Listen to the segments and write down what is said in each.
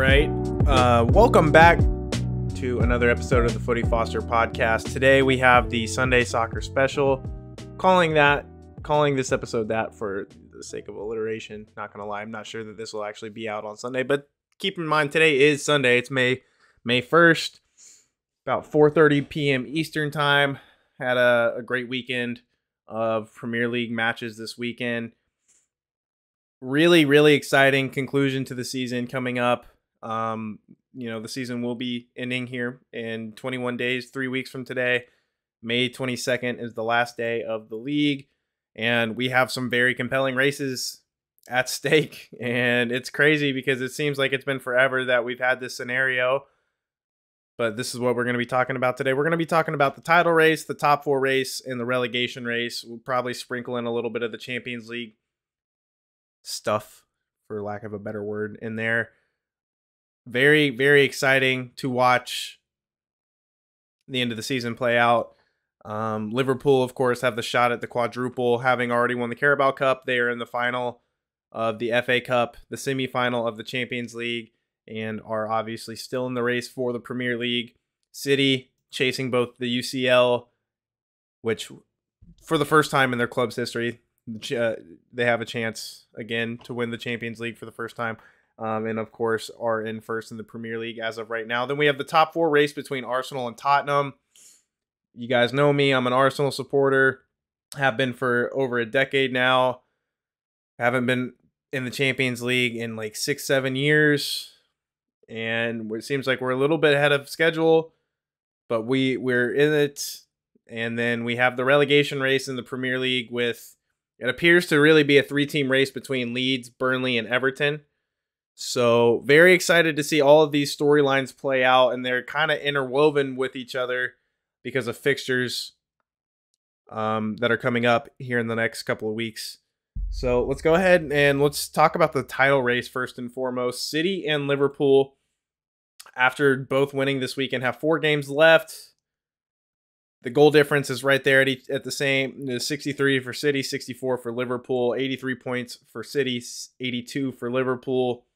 right. Welcome back to another episode of the Footy Foster podcast. Today we have the Sunday Soccer Special. Calling this episode that for the sake of alliteration. Not gonna lie, I'm not sure that this will actually be out on Sunday, but keep in mind today is Sunday. It's May 1st, about 4:30 p.m. Eastern time. Had a great weekend of Premier League matches this weekend. Really, really exciting conclusion to the season coming up. The season will be ending here in 21 days, 3 weeks from today. May 22nd is the last day of the league, and we have some very compelling races at stake. And it's crazy because it seems like it's been forever that we've had this scenario. But this is what we're going to be talking about today. We're going to be talking about the title race, the top four race, and the relegation race. We'll probably sprinkle in a little bit of the Champions League stuff, for lack of a better word, in there. Very, very exciting to watch the end of the season play out. Liverpool, of course, have the shot at the quadruple, having already won the Carabao Cup. They are in the final of the FA Cup, the semi-final of the Champions League, and are obviously still in the race for the Premier League. City chasing both the UCL, which for the first time in their club's history, they have a chance again to win the Champions League for the first time. And of course are in first in the Premier League as of right now. Then we have the top four race between Arsenal and Tottenham. You guys know me. I'm an Arsenal supporter. Have been for over a decade now. Haven't been in the Champions League in like 6-7 years. And it seems like we're a little bit ahead of schedule, but we're in it. And then we have the relegation race in the Premier League with, it appears to really be a 3-team race between Leeds, Burnley, and Everton. So very excited to see all of these storylines play out, and they're kind of interwoven with each other because of fixtures that are coming up here in the next couple of weeks. So let's go ahead and let's talk about the title race first and foremost. City and Liverpool, after both winning this weekend, have 4 games left. The goal difference is right there at the same, 63 for City, 64 for Liverpool, 83 points for City, 82 for Liverpool.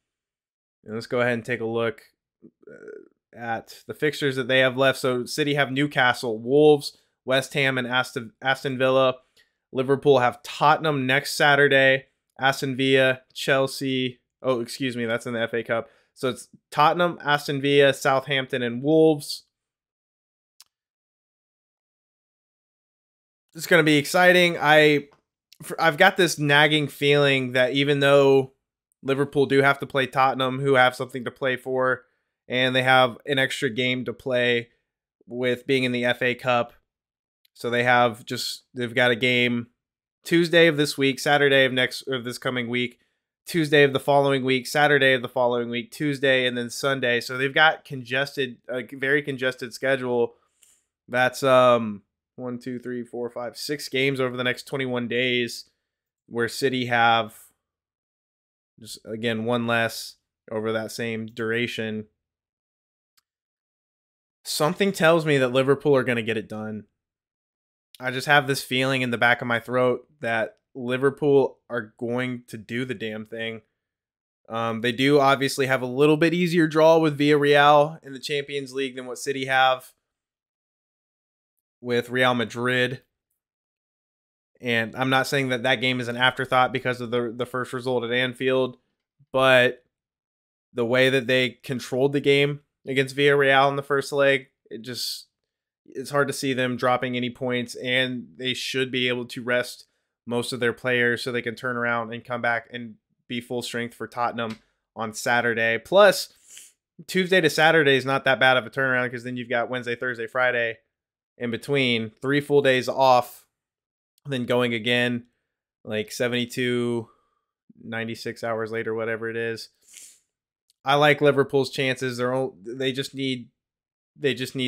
And let's go ahead and take a look at the fixtures that they have left. So City have Newcastle, Wolves, West Ham, and Aston Villa. Liverpool have Tottenham next Saturday, Aston Villa, Chelsea. Oh, excuse me, that's in the FA Cup. So it's Tottenham, Aston Villa, Southampton, and Wolves. It's going to be exciting. I've got this nagging feeling that even though Liverpool do have to play Tottenham, who have something to play for, and they have an extra game to play with being in the FA Cup. So they've got a game Tuesday of this week, Saturday of this coming week, Tuesday of the following week, Saturday of the following week, Tuesday, and then Sunday. So they've got a very congested schedule. That's 1, 2, 3, 4, 5, 6 games over the next 21 days, where City have just, again, one less over that same duration. Something tells me that Liverpool are going to get it done. I just have this feeling in the back of my throat that Liverpool are going to do the damn thing. They do obviously have a little bit easier draw with Villareal in the Champions League than what City have with Real Madrid. And I'm not saying that game is an afterthought because of the first result at Anfield, but the way that they controlled the game against Villarreal in the first leg, it's hard to see them dropping any points, and they should be able to rest most of their players so they can turn around and come back and be full strength for Tottenham on Saturday. Plus, Tuesday to Saturday is not that bad of a turnaround because then you've got Wednesday, Thursday, Friday in between, 3 full days off, then going again like 72, 96 hours later, whatever it is. I like Liverpool's chances. They just need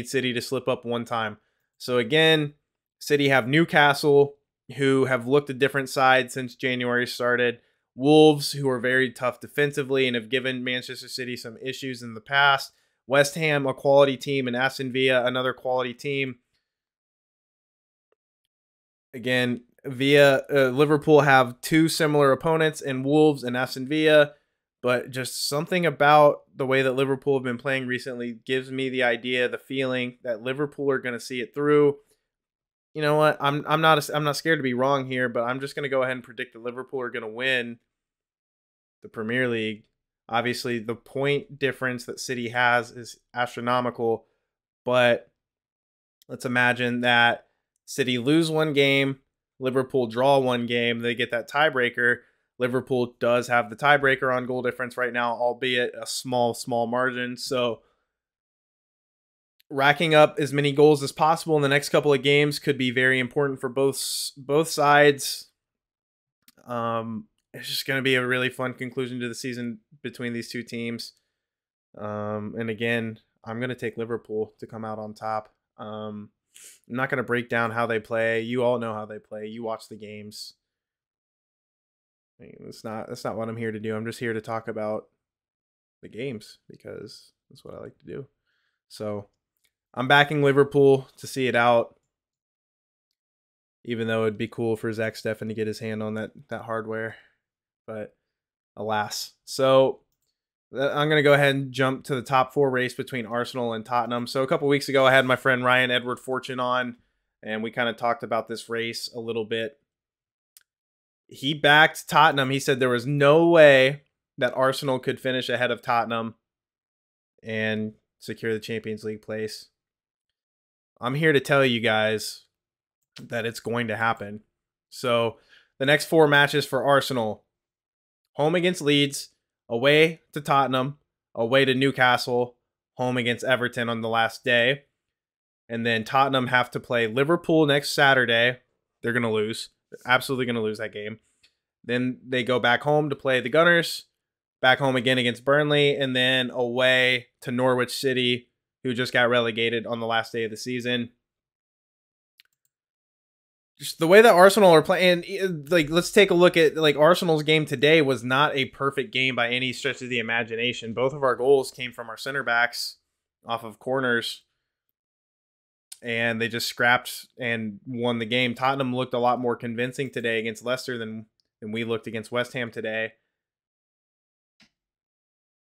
City to slip up one time. So again, City have Newcastle, who have looked a different side since January started. Wolves, who are very tough defensively and have given Manchester City some issues in the past. West Ham, a quality team, and Aston Villa, another quality team. Again, Liverpool have 2 similar opponents in Wolves and Aston Villa, But just something about the way that Liverpool have been playing recently gives me the idea, the feeling that Liverpool are going to see it through. You know what? I'm not scared to be wrong here, but I'm just going to go ahead and predict that Liverpool are going to win the Premier League. Obviously, the point difference that City has is astronomical, but let's imagine that City lose one game, Liverpool draw one game, they get that tiebreaker. Liverpool does have the tiebreaker on goal difference right now, albeit a small margin. So racking up as many goals as possible in the next couple of games could be very important for both sides. It's just going to be a really fun conclusion to the season between these two teams. And again, I'm going to take Liverpool to come out on top. I'm not going to break down how they play. You all know how they play. You watch the games. I mean, that's not what I'm here to do. I'm just here to talk about the games because that's what I like to do. So I'm backing Liverpool to see it out, even though it'd be cool for Zach Steffen to get his hand on that hardware. But alas. So I'm going to go ahead and jump to the top 4 race between Arsenal and Tottenham. So a couple weeks ago, I had my friend Ryan Edward Fortune on, and we kind of talked about this race a little bit. He backed Tottenham. He said there was no way that Arsenal could finish ahead of Tottenham and secure the Champions League place. I'm here to tell you guys that it's going to happen. So the next 4 matches for Arsenal: home against Leeds, away to Tottenham, away to Newcastle, home against Everton on the last day. And then Tottenham have to play Liverpool next Saturday. They're going to lose. They're absolutely going to lose that game. Then they go back home to play the Gunners, back home again against Burnley, and then away to Norwich City, who just got relegated on the last day of the season. Just the way that Arsenal are playing, like, let's take a look at, like, Arsenal's game today was not a perfect game by any stretch of the imagination. Both of our goals came from our center backs off of corners, and they just scrapped and won the game. Tottenham looked a lot more convincing today against Leicester than we looked against West Ham today.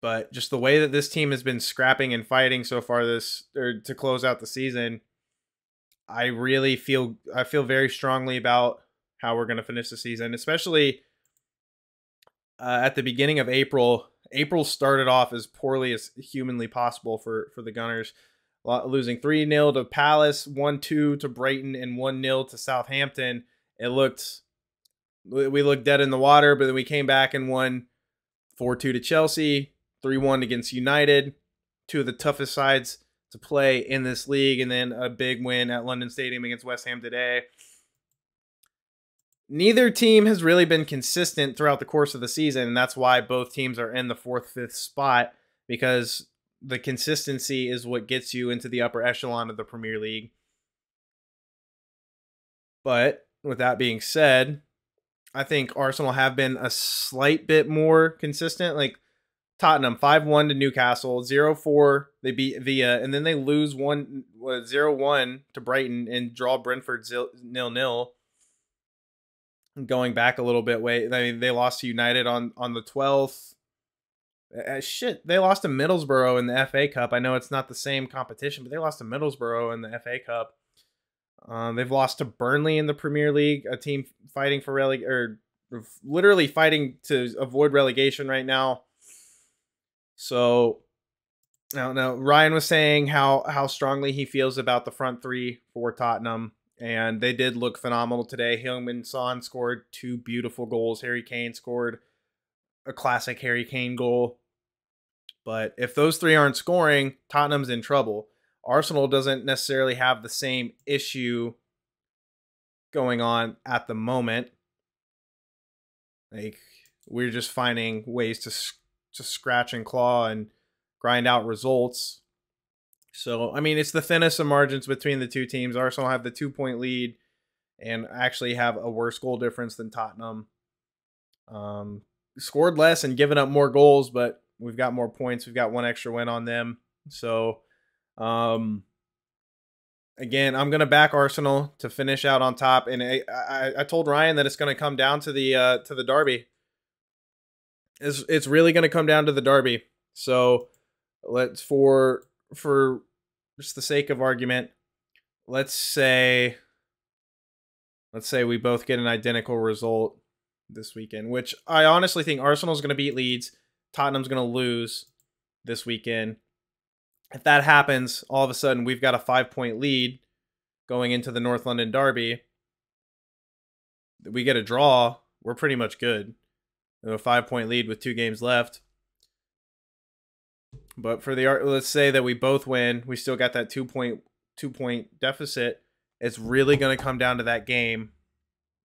But just the way that this team has been scrapping and fighting so far to close out the season, I feel very strongly about how we're going to finish the season, especially at the beginning of April. April started off as poorly as humanly possible for the Gunners, losing 3-0 to Palace, 1-2 to Brighton, and 1-0 to Southampton. We looked dead in the water, but then we came back and won 4-2 to Chelsea, 3-1 against United, 2 of the toughest sides to play in this league, and then a big win at London Stadium against West Ham today. Neither team has really been consistent throughout the course of the season, and that's why both teams are in the 4th, 5th spot, because the consistency is what gets you into the upper echelon of the Premier League. But with that being said, I think Arsenal have been a slight bit more consistent. Like Tottenham, 5-1 to Newcastle, 0-4 they beat Villa, and then they lose 0-1 to Brighton and draw Brentford 0-0. Going back a little bit, they lost to United on the 12th. They lost to Middlesbrough in the FA Cup. I know it's not the same competition, but they lost to Middlesbrough in the FA Cup. They've lost to Burnley in the Premier League, a team fighting for literally fighting to avoid relegation right now. So, now Ryan was saying how strongly he feels about the front 3 for Tottenham, and they did look phenomenal today. Heung-min Son scored 2 beautiful goals. Harry Kane scored a classic Harry Kane goal. But if those 3 aren't scoring, Tottenham's in trouble. Arsenal doesn't necessarily have the same issue going on at the moment. Like, we're just finding ways to scratch and claw and grind out results. So, I mean, it's the thinnest of margins between the two teams. Arsenal have the 2-point lead and actually have a worse goal difference than Tottenham. Scored less and given up more goals, but we've got more points. We've got 1 extra win on them. So, again, I'm going to back Arsenal to finish out on top. And I told Ryan that it's going to come down to the derby. It's really going to come down to the derby. So let's for just the sake of argument, let's say we both get an identical result this weekend, which I honestly think Arsenal's going to beat Leeds, Tottenham's going to lose this weekend. If that happens, all of a sudden we've got a 5-point lead going into the North London derby. We get a draw, we're pretty much good. A 5-point lead with 2 games left. But for let's say that we both win, we still got that 2-point deficit. It's really going to come down to that game.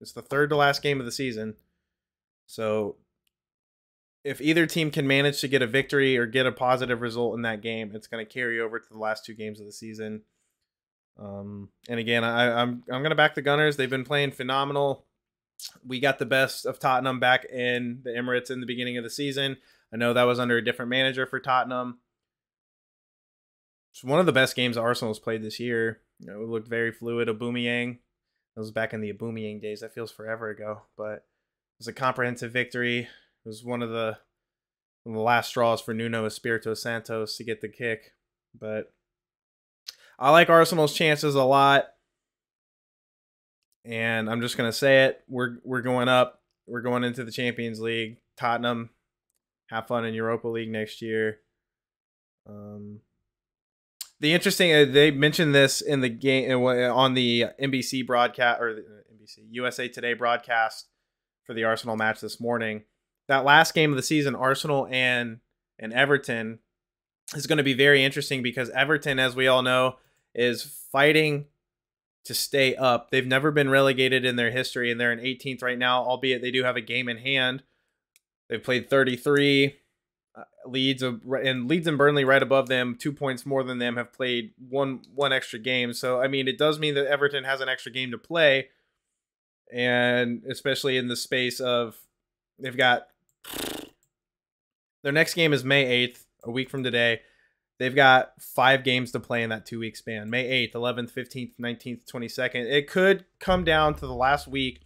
It's the third to last game of the season. So if either team can manage to get a victory or get a positive result in that game, it's going to carry over to the last 2 games of the season. And again, I'm going to back the Gunners. They've been playing phenomenal. We got the best of Tottenham back in the Emirates in the beginning of the season. I know that was under a different manager for Tottenham. It's one of the best games Arsenal's played this year. You know, it looked very fluid. Aubameyang. That was back in the Aubameyang days. That feels forever ago. But it was a comprehensive victory. It was one of the last straws for Nuno Espirito Santos to get the kick. But I like Arsenal's chances a lot. And I'm just going to say it. We're going up. We're going into the Champions League. Tottenham, have fun in Europa League next year. The interesting, they mentioned this in the game on the NBC broadcast, or the NBC USA Today broadcast for the Arsenal match this morning. That last game of the season, Arsenal and Everton, is going to be very interesting because Everton, as we all know, is fighting to stay up. They've never been relegated in their history, and they're in 18th right now, albeit they do have a game in hand. They've played 33. Leeds and Burnley right above them, 2 points more than them, have played one extra game. So, I mean, it does mean that Everton has an extra game to play. And especially in the space of, they've got, their next game is May 8th, a week from today. They've got 5 games to play in that 2-week span. May 8th, 11th, 15th, 19th, 22nd. It could come down to the last week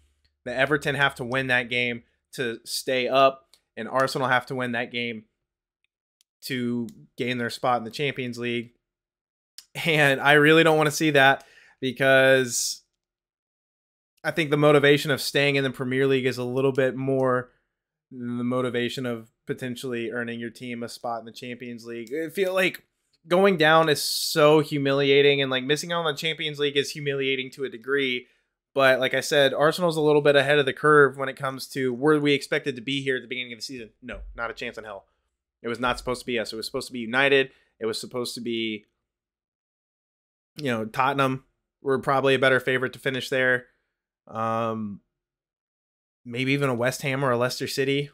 that Everton have to win that game to stay up, and Arsenal have to win that game to gain their spot in the Champions League. And I really don't want to see that, because I think the motivation of staying in the Premier League is a little bit more than the motivation of potentially earning your team a spot in the Champions League. I feel like going down is so humiliating, and like missing out on the Champions League is humiliating to a degree. But like I said, Arsenal's a little bit ahead of the curve when it comes to, were we expected to be here at the beginning of the season? No, not a chance in hell. It was not supposed to be us. It was supposed to be United. It was supposed to be, Tottenham were probably a better favorite to finish there. Maybe even a West Ham or a Leicester City.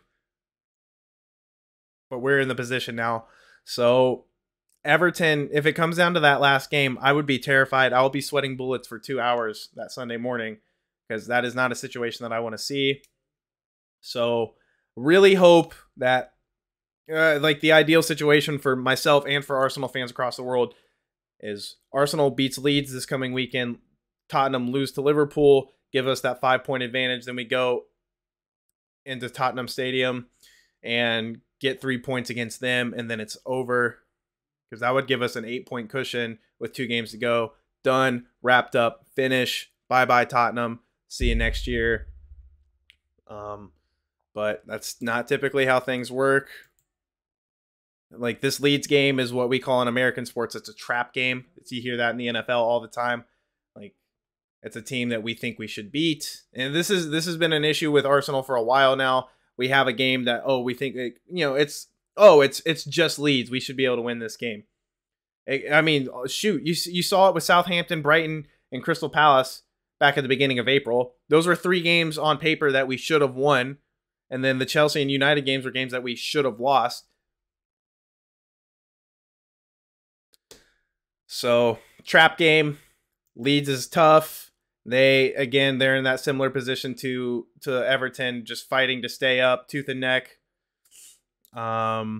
But we're in the position now. So Everton, if it comes down to that last game, I would be terrified. I'll be sweating bullets for 2 hours that Sunday morning, because that is not a situation that I want to see. So really hope that, like, the ideal situation for myself and for Arsenal fans across the world is Arsenal beats Leeds this coming weekend, Tottenham lose to Liverpool, give us that 5-point advantage, then we go into Tottenham Stadium and get 3 points against them, and then it's over, because that would give us an 8-point cushion with 2 games to go. Done, wrapped up, finish, bye-bye Tottenham, see you next year. But that's not typically how things work. Like, this Leeds game is what we call in American sports, it's a trap game. You hear that in the NFL all the time. Like, it's a team that we think we should beat. And this has been an issue with Arsenal for a while now. We have a game that, we think, it's just Leeds. We should be able to win this game. I mean, shoot, you saw it with Southampton, Brighton, and Crystal Palace back at the beginning of April. Those were 3 games on paper that we should have won. And then the Chelsea and United games were games that we should have lost. So, trap game. Leeds is tough. They're in that similar position to Everton, just fighting to stay up, tooth and neck. But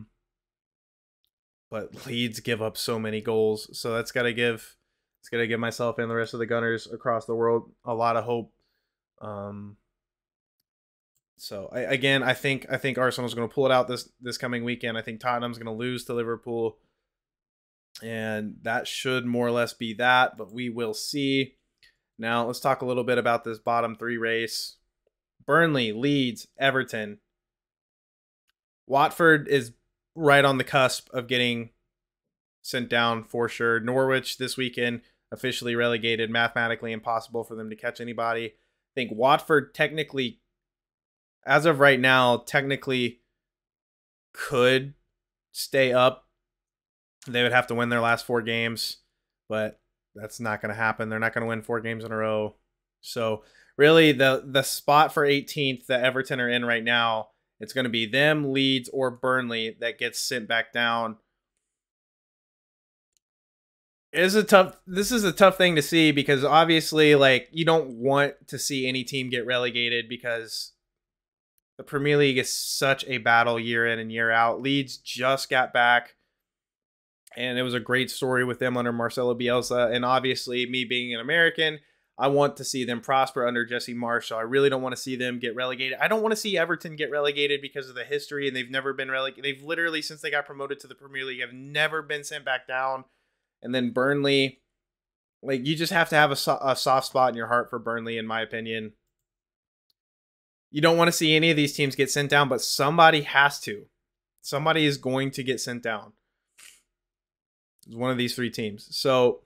Leeds give up so many goals, so that's gotta give myself and the rest of the Gunners across the world a lot of hope. So I think Arsenal's going to pull it out this coming weekend. I think Tottenham's going to lose to Liverpool, and that should more or less be that. But we will see. Now let's talk a little bit about this bottom three race. Burnley, Leeds, Everton. Watford is right on the cusp of getting sent down for sure. Norwich this weekend officially relegated, mathematically impossible for them to catch anybody. I think Watford technically, as of right now, technically could stay up. They would have to win their last 4 games, but that's not going to happen. They're not going to win 4 games in a row. So really the spot for 18th that Everton are in right now, it's going to be them, Leeds, or Burnley that gets sent back down. This is a tough thing to see because obviously, like, you don't want to see any team get relegated because the Premier League is such a battle year in and year out. Leeds just got back, and it was a great story with them under Marcelo Bielsa. And obviously, me being an American, I want to see them prosper under Jesse Marshall. I really don't want to see them get relegated. I don't want to see Everton get relegated because of the history, and they've never been relegated. They've literally, since they got promoted to the Premier League, have never been sent back down. And then Burnley, like, you just have to have a soft spot in your heart for Burnley, in my opinion. You don't want to see any of these teams get sent down, but somebody has to. Somebody is going to get sent down. It's one of these 3 teams. So,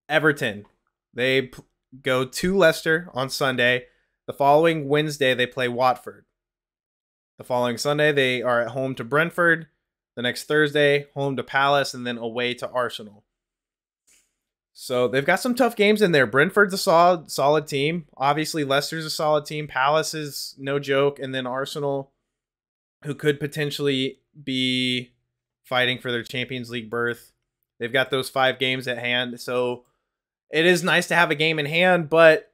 Everton, they go to Leicester on Sunday. The following Wednesday, they play Watford. The following Sunday, they are at home to Brentford. The next Thursday, home to Palace, and then away to Arsenal. So they've got some tough games in there. Brentford's a solid team. Obviously, Leicester's a solid team. Palace is no joke. And then Arsenal, who could potentially be fighting for their Champions League berth. They've got those 5 games at hand. So it is nice to have a game in hand, but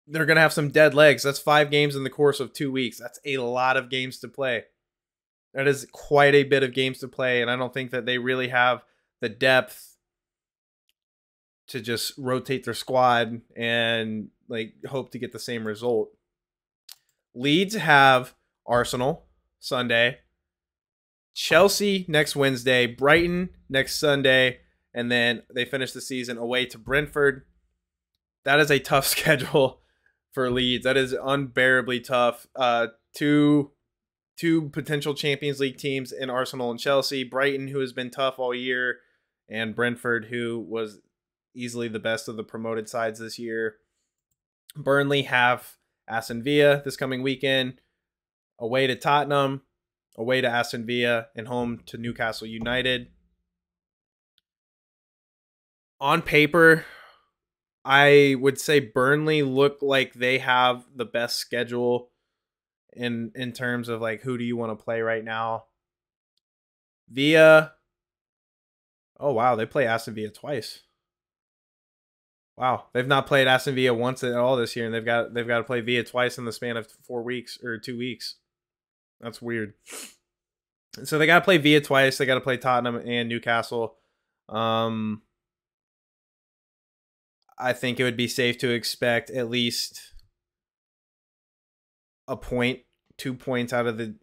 they're going to have some dead legs. That's 5 games in the course of 2 weeks. That's a lot of games to play. That is quite a bit of games to play, and I don't think that they really have the depth to just rotate their squad and, like, hope to get the same result. Leeds have Arsenal Sunday, Chelsea next Wednesday, Brighton next Sunday, and then they finish the season away to Brentford. That is a tough schedule for Leeds. That is unbearably tough. Two potential Champions League teams in Arsenal and Chelsea. Brighton, who has been tough all year, and Brentford, who was easily the best of the promoted sides this year. Burnley have Aston Villa this coming weekend, away to Tottenham, away to Aston Villa, and home to Newcastle United. On paper, I would say Burnley look like they have the best schedule in terms of, like, who do you want to play right now. Villa, oh wow, they play Aston Villa twice. Wow, they've not played Aston Villa once at all this year, and they've got to play Villa twice in the span of 4 weeks or 2 weeks. That's weird. So they got to play Villa twice. They got to play Tottenham and Newcastle. I think it would be safe to expect at least a point, 2 points out of the.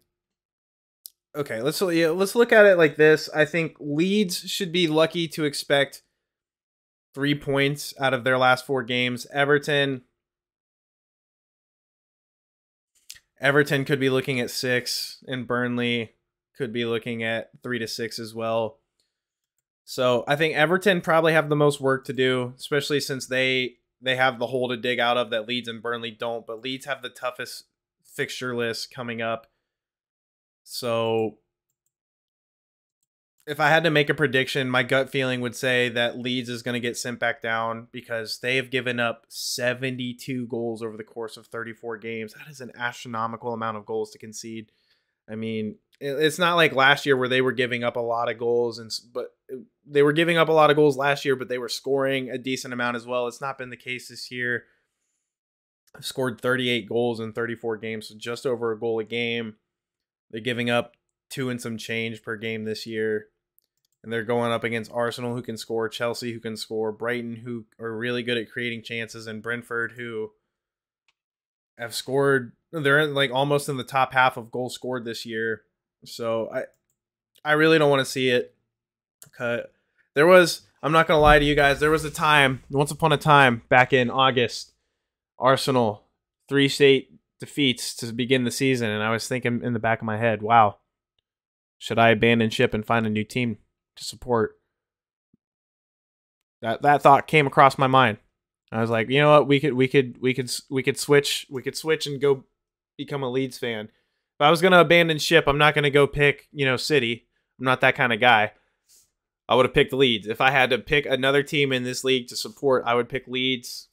Okay, let's look at it like this. I think Leeds should be lucky to expect 3 points out of their last 4 games. Everton could be looking at 6, and Burnley could be looking at 3 to 6 as well. So I think Everton probably have the most work to do, especially since they have the hole to dig out of that Leeds and Burnley don't. But Leeds have the toughest fixture list coming up. So if I had to make a prediction, my gut feeling would say that Leeds is going to get sent back down because they have given up 72 goals over the course of 34 games. That is an astronomical amount of goals to concede. I mean, it's not like last year where they were giving up a lot of goals, but they were giving up a lot of goals last year, but they were scoring a decent amount as well. It's not been the case this year. I've scored 38 goals in 34 games, so just over a goal a game. They're giving up 2 and some change per game this year. And they're going up against Arsenal, who can score, Chelsea, who can score, Brighton, who are really good at creating chances, and Brentford, who have scored They're like almost in the top half of goals scored this year. So I really don't want to see it. I'm not gonna lie to you guys, there was a time, once upon a time, back in August, Arsenal 3 state defeats to begin the season, and I was thinking in the back of my head, wow, should I abandon ship and find a new team to support? That thought came across my mind. I was like, you know what, we could switch and go become a Leeds fan. If I was gonna abandon ship, I'm not gonna go pick, City. I'm not that kind of guy. I would have picked Leeds. If I had to pick another team in this league to support, I would pick Leeds.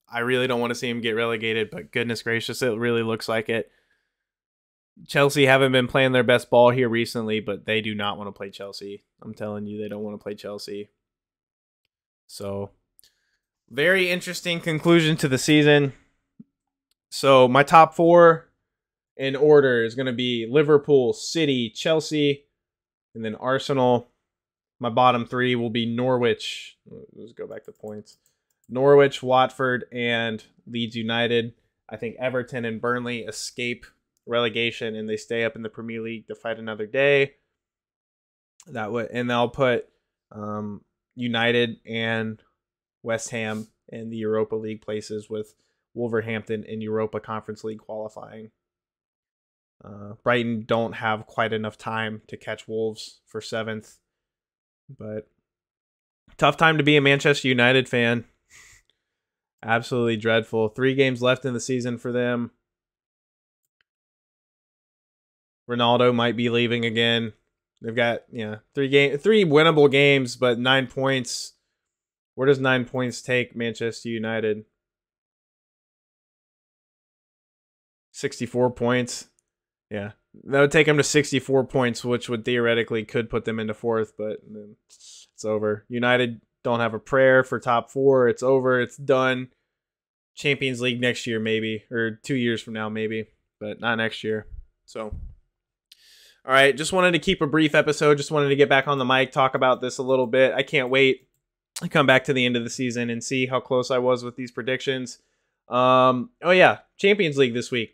I really don't want to see him get relegated, but goodness gracious, it really looks like it. Chelsea haven't been playing their best ball here recently, but they do not want to play Chelsea. I'm telling you, they don't want to play Chelsea. So, very interesting conclusion to the season. So, my top 4 in order is going to be Liverpool, City, Chelsea, and then Arsenal. My bottom 3 will be Norwich. Let's go back to points. Norwich, Watford, and Leeds United. I think Everton and Burnley escape relegation and they stay up in the Premier League to fight another day. And I'll put United and West Ham in the Europa League places, with Wolverhampton in Europa Conference League qualifying. Brighton don't have quite enough time to catch Wolves for 7th, but tough time to be a Manchester United fan. Absolutely dreadful. 3 games left in the season for them. Ronaldo might be leaving again. They've got 3 winnable games, but 9 points. Where does 9 points take Manchester United? 64 points. Yeah, that would take them to 64 points, which would theoretically could put them into 4th, but it's over. United don't have a prayer for top 4. It's over. It's done. Champions League next year, maybe, or 2 years from now, maybe, but not next year. So, all right, just wanted to keep a brief episode. Just wanted to get back on the mic, talk about this a little bit. I can't wait to come back to the end of the season and see how close I was with these predictions. Oh yeah, Champions League this week.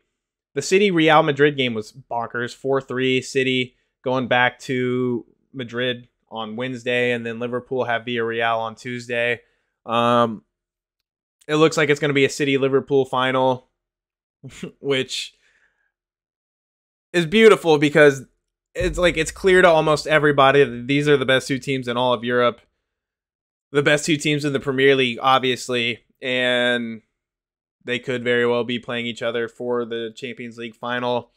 The City Real Madrid game was bonkers. 4-3 City going back to Madrid on Wednesday, and then Liverpool have Villareal on Tuesday. It looks like it's going to be a City-Liverpool final, which is beautiful because it's clear to almost everybody that these are the best 2 teams in all of Europe. The best 2 teams in the Premier League, obviously, and they could very well be playing each other for the Champions League final,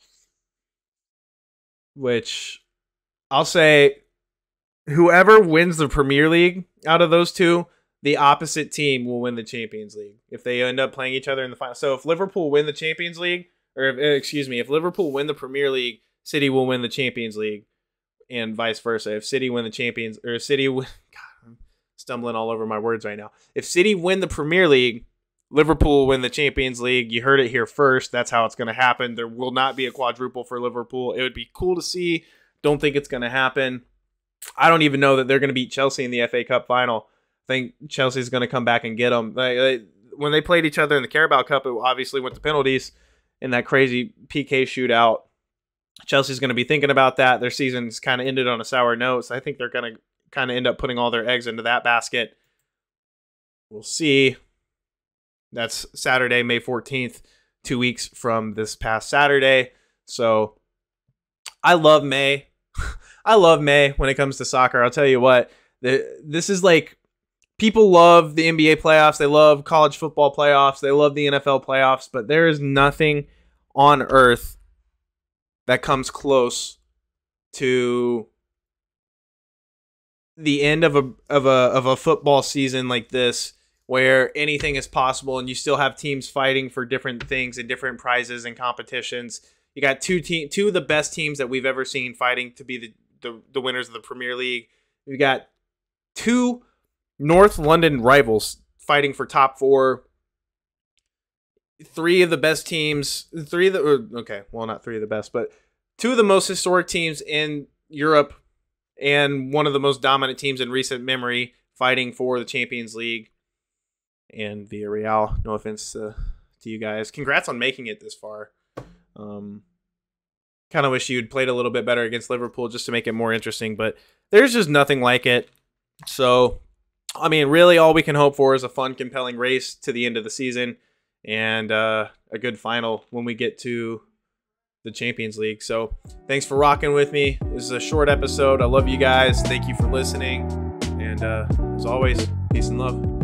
which I'll say whoever wins the Premier League out of those 2, the opposite team will win the Champions League if they end up playing each other in the final. So if Liverpool win the Champions League, if Liverpool win the Premier League, City will win the Champions League, and vice versa. If City win the Champions, or City win, God, I'm stumbling all over my words right now. If City win the Premier League, Liverpool will win the Champions League. You heard it here first. That's how it's going to happen. There will not be a quadruple for Liverpool. It would be cool to see. Don't think it's going to happen. I don't even know that they're going to beat Chelsea in the FA Cup final. I think Chelsea's going to come back and get them. When they played each other in the Carabao Cup, it obviously went to penalties in that crazy PK shootout. Chelsea's going to be thinking about that. Their season's kind of ended on a sour note, so I think they're going to kind of end up putting all their eggs into that basket. We'll see. That's Saturday, May 14th, 2 weeks from this past Saturday. So I love May. I love May when it comes to soccer. I'll tell you what, this is like, people love the NBA playoffs. They love college football playoffs. They love the NFL playoffs, but there is nothing on earth that comes close to the end of a football season like this, where anything is possible and you still have teams fighting for different things and different prizes and competitions. You got two of the best teams that we've ever seen fighting to be the winners of the Premier League. You got 2 North London rivals fighting for top 4. 3 of the best teams, not 3 of the best, but 2 of the most historic teams in Europe and one of the most dominant teams in recent memory fighting for the Champions League. And Villarreal, no offense to to you guys. Congrats on making it this far. Kind of wish you'd played a little bit better against Liverpool just to make it more interesting, but there's just nothing like it. So, I mean, really all we can hope for is a fun, compelling race to the end of the season and a good final when we get to the Champions League. So, thanks for rocking with me. This is a short episode. I love you guys. Thank you for listening. And as always, peace and love.